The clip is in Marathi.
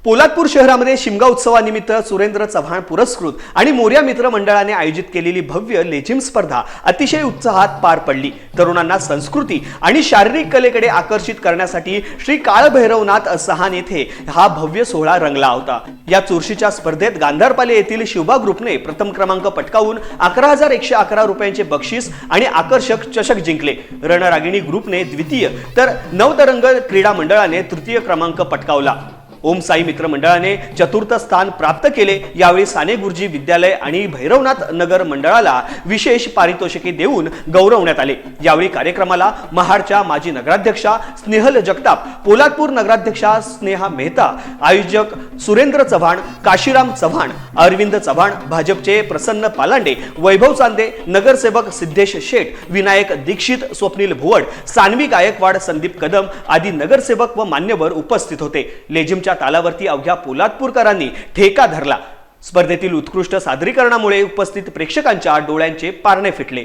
पोलादपूर शहरामध्ये शिमगा उत्सवानिमित्त सुरेंद्र चव्हाण पुरस्कृत आणि मोर्या मित्र मंडळाने आयोजित केलेली भव्य लेझिम स्पर्धा अतिशय उत्साहात पार पडली। तरुणांना संस्कृती आणि शारीरिक कलेकडे आकर्षित करण्यासाठी श्री काळभैरवनाथ सहान येथे हा भव्य सोहळा रंगला होता। या चुरशीच्या स्पर्धेत गांधारपाले येथील शिवबा ग्रुपने प्रथम क्रमांक पटकावून 11,111 रुपयांचे बक्षीस आणि आकर्षक चषक जिंकले। रणरागिणी ग्रुपने द्वितीय तर नवतरंग क्रीडा मंडळाने तृतीय क्रमांक पटकावला। ओम साई मित्र मंडळाने चतुर्थ स्थान प्राप्त केले। यावेळी साने गुरुजी विद्यालय आणि भैरवनाथ नगर मंडळाला विशेष पारितोषिके देऊन गौरवण्यात आले। यावेळी कार्यक्रमाला महाडच्या माजी नगराध्यक्षा स्नेहल जगताप, पोलादपूर नगराध्यक्षा स्नेहा मेहता, आयोजक सुरेंद्र चव्हाण, काशीराम चव्हाण, अरविंद चव्हाण, भाजपचे प्रसन्न पालांडे, वैभव चांदे, नगरसेवक सिद्धेश शेठ, विनायक दीक्षित, स्वप्नील भुवड, सानवी गायकवाड, संदीप कदम आदी नगरसेवक व मान्यवर उपस्थित होते। लेझिमच्या तालावरती अवघ्या पोलादपूरकरांनी ठेका धरला। स्पर्धेतील उत्कृष्ट सादरीकरणामुळे उपस्थित प्रेक्षकांच्या डोळ्यांचे पारणे फिटले।